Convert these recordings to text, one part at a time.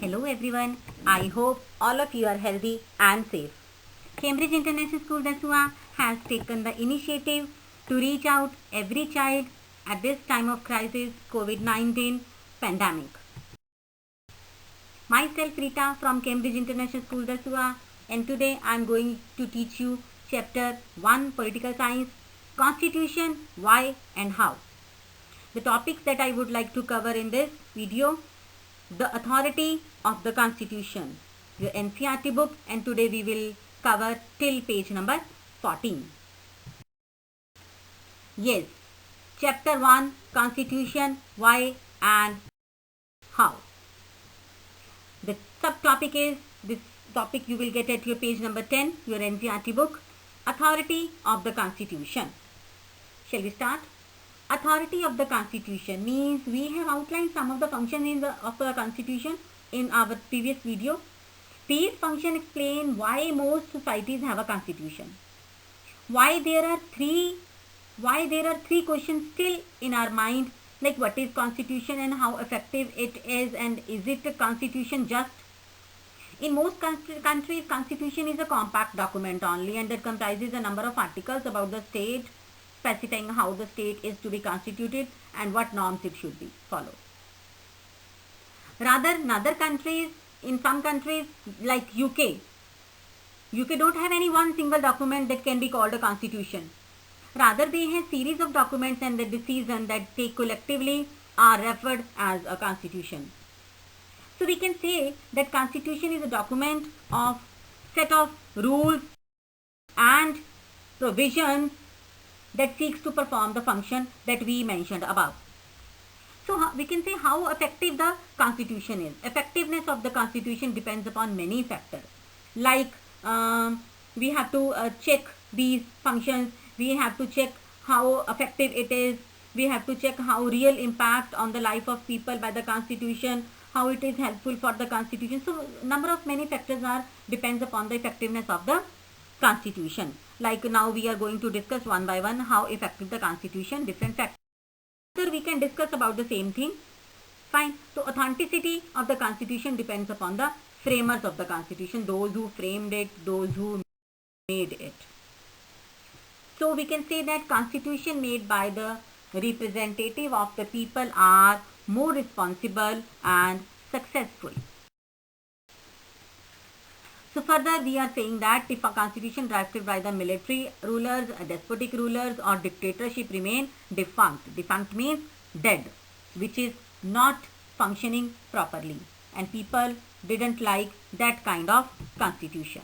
Hello everyone, I hope all of you are healthy and safe. Cambridge International School Dasua has taken the initiative to reach out every child at this time of crisis COVID-19 pandemic. Myself Rita from Cambridge International School Dasua, and today I am going to teach you chapter 1 Political Science, Constitution, Why and How. The topics that I would like to cover in this video: the authority of the Constitution, your NCERT book, and today we will cover till page number 14. Yes, chapter 1 Constitution, Why and How. The subtopic is, this topic you will get at your page number 10, your NCERT book, authority of the Constitution. Shall we start? Authority of the Constitution means we have outlined some of the functions of the Constitution in our previous video. These functions explain why most societies have a constitution. Why there are three questions still in our mind, like what is constitution and how effective it is, and is it a constitution just? In most countries, constitution is a compact document only, and that comprises a number of articles about the state, specifying how the state is to be constituted and what norms it should be followed. Rather, in some countries like UK don't have any one single document that can be called a constitution. Rather, they have series of documents, and the decisions that they collectively are referred as a constitution. So we can say that constitution is a document of set of rules and provisions that seeks to perform the function that we mentioned above. So we can say how effective the constitution is. Effectiveness of the constitution depends upon many factors. Like we have to check these functions. We have to check how effective it is. We have to check how real impact on the life of people by the constitution, how it is helpful for the constitution. So number of many factors depends upon the effectiveness of the constitution. Like now we are going to discuss one by one how effective the constitution, different factors. After we can discuss about the same thing. Fine. So authenticity of the constitution depends upon the framers of the constitution, those who framed it, those who made it. So we can say that constitution made by the representative of the people are more responsible and successful. So further we are saying that if a constitution drafted by the military rulers, despotic rulers or dictatorship remain defunct. Defunct means dead, which is not functioning properly, and people didn't like that kind of constitution.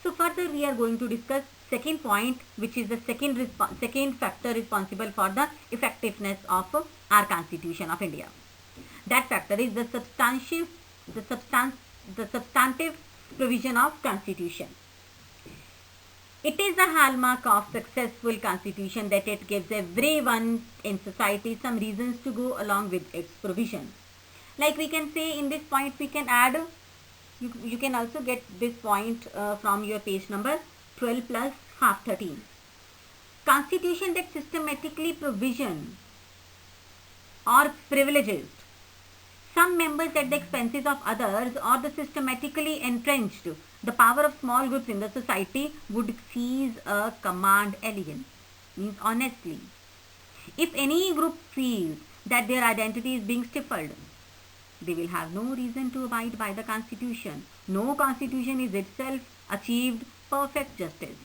So further we are going to discuss second point, which is the second factor responsible for the effectiveness of our Constitution of India. That factor is the substantive provision of Constitution. It is the hallmark of successful Constitution that it gives everyone in society some reasons to go along with its provisions. Like we can say in this point we can add, you can also get this point from your page number 12 plus half 13. Constitution that systematically provision or privileges some members at the expenses of others, or the systematically entrenched the power of small groups in the society, would seize a command elegance, means honestly. If any group feels that their identity is being stifled, they will have no reason to abide by the constitution. No constitution is itself achieved perfect justice.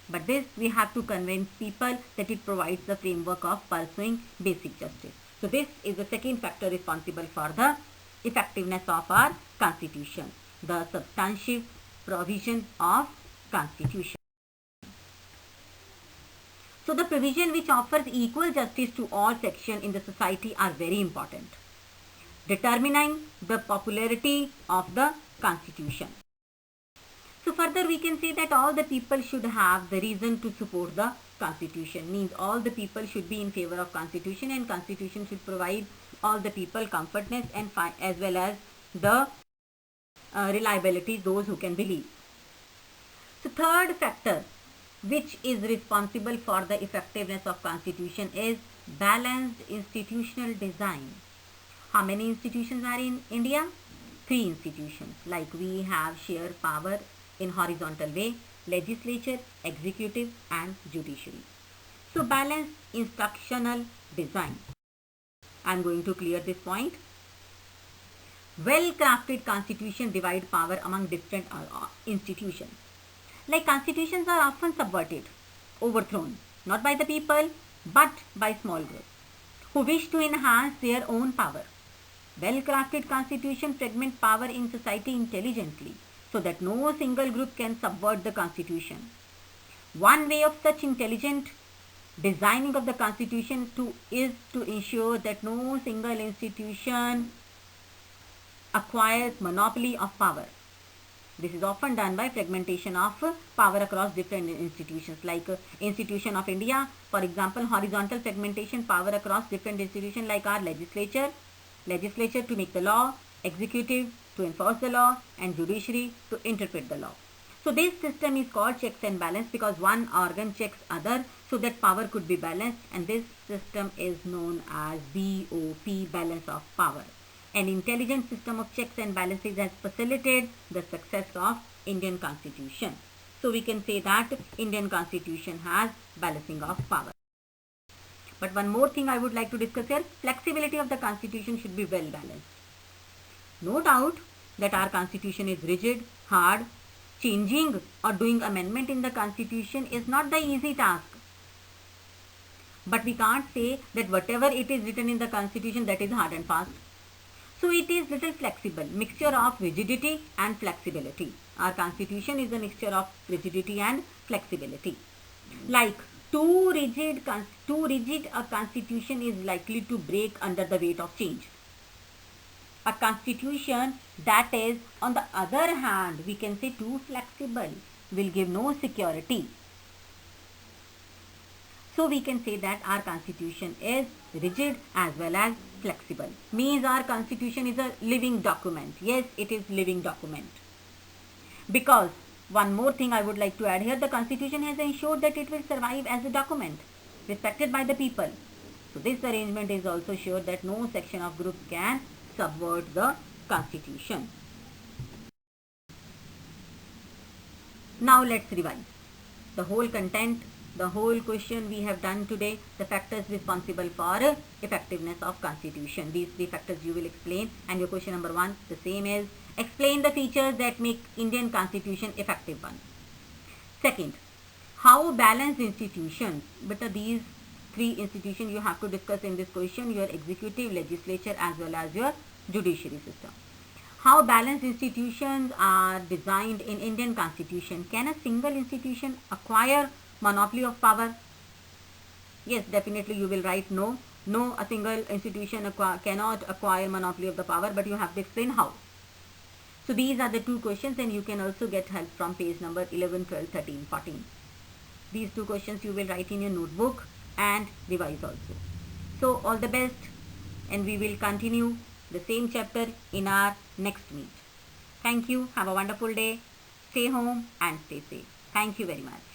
But this we have to convince people that it provides the framework of pursuing basic justice. So this is the second factor responsible for the effectiveness of our constitution, the substantive provision of constitution. So the provision which offers equal justice to all sections in the society are very important, determining the popularity of the constitution. So further we can say that all the people should have the reason to support the constitution, means all the people should be in favor of constitution, and constitution should provide all the people comfortness and as well as the reliability, those who can believe. So third factor which is responsible for the effectiveness of constitution is balanced institutional design. How many institutions are in India? 3 institutions. Like we have sheer power in horizontal way: legislature, executive and judiciary. So balanced instructional design. I am going to clear this point. Well-crafted constitution divide power among different institutions. Like constitutions are often subverted, overthrown, not by the people, but by small groups who wish to enhance their own power. Well-crafted constitution fragment power in society intelligently so that no single group can subvert the constitution. One way of such intelligent designing of the constitution is to ensure that no single institution acquires monopoly of power. This is often done by fragmentation of power across different institutions, like Institution of India, for example, horizontal fragmentation power across different institutions like our legislature to make the law, executive to enforce the law, and judiciary to interpret the law. So this system is called checks and balance because one organ checks other so that power could be balanced, and this system is known as BOP, balance of power. An intelligent system of checks and balances has facilitated the success of Indian Constitution. So we can say that Indian Constitution has balancing of power. But one more thing I would like to discuss here, flexibility of the Constitution should be well balanced. No doubt that our Constitution is rigid, hard. Changing or doing amendment in the Constitution is not the easy task. But we can't say that whatever it is written in the Constitution that is hard and fast. So it is little flexible, mixture of rigidity and flexibility. Our Constitution is a mixture of rigidity and flexibility. Like too rigid a Constitution is likely to break under the weight of change. A Constitution that is, on the other hand, we can say too flexible will give no security. So we can say that our Constitution is rigid as well as flexible. Means our Constitution is a living document. Yes, it is living document. Because one more thing I would like to add here, the Constitution has ensured that it will survive as a document, respected by the people. So this arrangement is also sure that no section of group can subvert the Constitution. Now let's revise the whole content, the whole question we have done today, the factors responsible for effectiveness of Constitution. These 3 factors you will explain, and your question number 1, the same is, explain the features that make Indian Constitution effective one. Second, how balanced institutions, but these 3 institutions you have to discuss in this question, your executive, legislature as well as your judiciary system. How balanced institutions are designed in Indian Constitution. Can a single institution acquire monopoly of power? Yes, definitely you will write no. No, a single institution cannot acquire monopoly of the power, but you have to explain how. So these are the 2 questions, and you can also get help from page number 11, 12, 13, 14. These 2 questions you will write in your notebook and revise also. So all the best, and we will continue the same chapter in our next meet. Thank you. Have a wonderful day. Stay home and stay safe. Thank you very much.